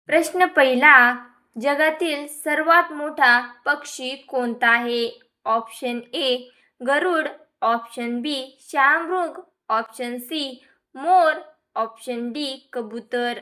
प्रश्न पहिला, जगातील सर्वात मोठा पक्षी कोणता आहे? ऑप्शन ए गरुड, ऑप्शन बी शहामृग, ऑप्शन सी मोर, ऑप्शन डी कबूतर.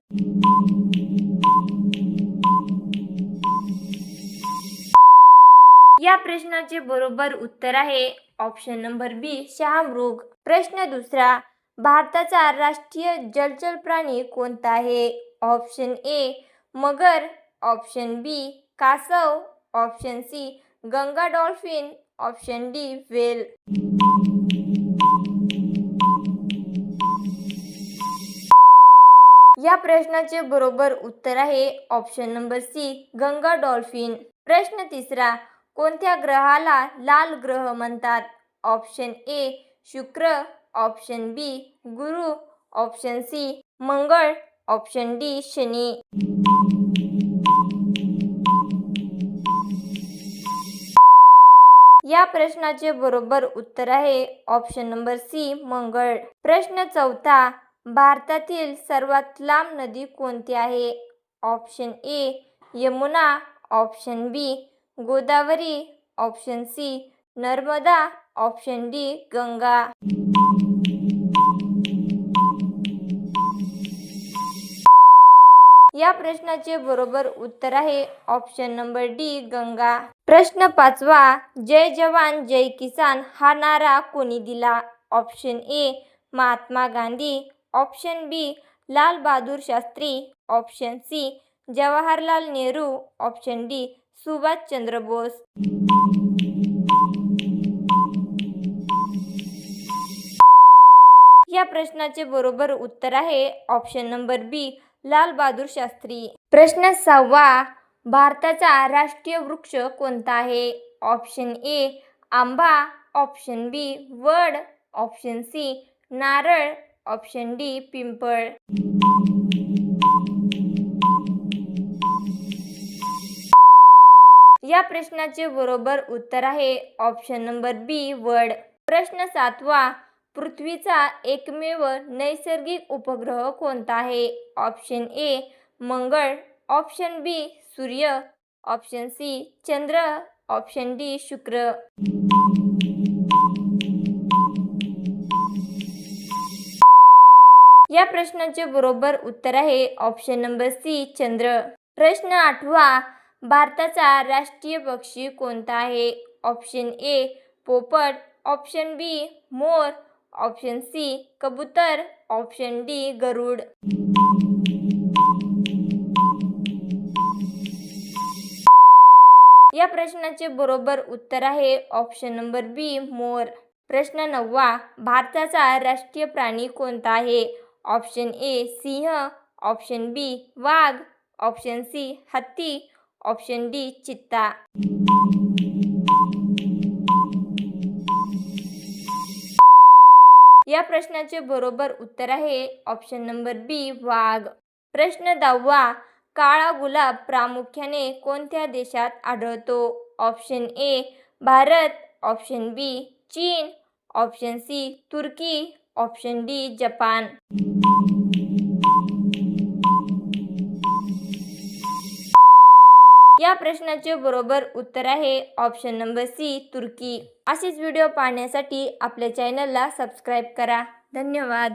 या प्रश्नाचे बरोबर उत्तर आहे ऑप्शन नंबर बी शहामृग. प्रश्न दुसरा, भारताचा राष्ट्रीय जलचर प्राणी कोणता आहे? ऑप्शन ए मगर, ऑप्शन बी कासव, option C Ganga dolphin, option D whale. या प्रश्नाचे बरोबर उत्तर आहे option number C Ganga dolphin. प्रश्न तिसरा, कोणत्या ग्रहाला लाल ग्रह म्हणतात? ऑप्शन ए शुक्र, ऑप्शन बी गुरु, ऑप्शन सी मंगळ, ऑप्शन डी शनी. या प्रश्नाचे बरोबर उत्तर आहे ऑप्शन नंबर सी मंगळ. प्रश्न चौथा, भारतातील सर्वात लांब नदी कोणती आहे? Option A Yamuna, option B Godavari, option C Narmada, option D Ganga. या प्रश्नाचे बरोबर उत्तर आहे ऑप्शन नंबर डी गंगा. प्रश्न पाचवा, जय जवान जय किसान हा नारा कोणी दिला? Option A Mahatma Gandhi, option B Lal Bahadur Shastri, option C Jawaharlal Nehru, option D Subhashchandra Bose. या प्रश्नाचे बरोबर उत्तर आहे ऑप्शन नंबर बी लाल बहादूर शास्त्री. प्रश्न सहावा, भारताचा राष्ट्रीय वृक्ष कोणता आहे? ऑप्शन ए आंबा, ऑप्शन बी वड, ऑप्शन सी नारळ, ऑप्शन डी पिंपळ. या प्रश्नाचे बरोबर उत्तर आहे ऑप्शन नंबर बी वड. प्रश्न सातवा, पृथ्वीचा एकमेव नैसर्गिक उपग्रह कोणता आहे? ऑप्शन ए मंगळ, ऑप्शन बी सूर्य, ऑप्शन सी चंद्र, ऑप्शन डी शुक्र. या प्रश्नाचे बरोबर उत्तर आहे ऑप्शन नंबर सी चंद्र. प्रश्न आठवा, भारताचा राष्ट्रीय पक्षी कोणता आहे? ऑप्शन ए पोपट, ऑप्शन बी मोर, ऑप्शन सी कबूतर, ऑप्शन डी गरुड. या प्रश्नाचे बरोबर उत्तर आहे ऑप्शन नंबर बी मोर. प्रश्न नववा, भारताचा राष्ट्रीय प्राणी कोणता आहे? ऑप्शन ए सिंह, ऑप्शन बी वाघ, ऑप्शन सी हत्ती, ऑप्शन डी चित्ता. या प्रश्नाचे बरोबर उत्तर आहे ऑप्शन नंबर बी वाघ. प्रश्न 10वा, काळा गुलाब प्रामुख्याने कोणत्या देशात आढळतो? ऑप्शन ए भारत, ऑप्शन बी चीन, ऑप्शन सी तुर्की, ऑप्शन डी जपान. या प्रश्नाचे बरोबर उत्तर आहे ऑप्शन नंबर सी तुर्की. असेच व्हिडिओ पाहण्यासाठी आपल्या चॅनलला सबस्क्राईब करा. धन्यवाद.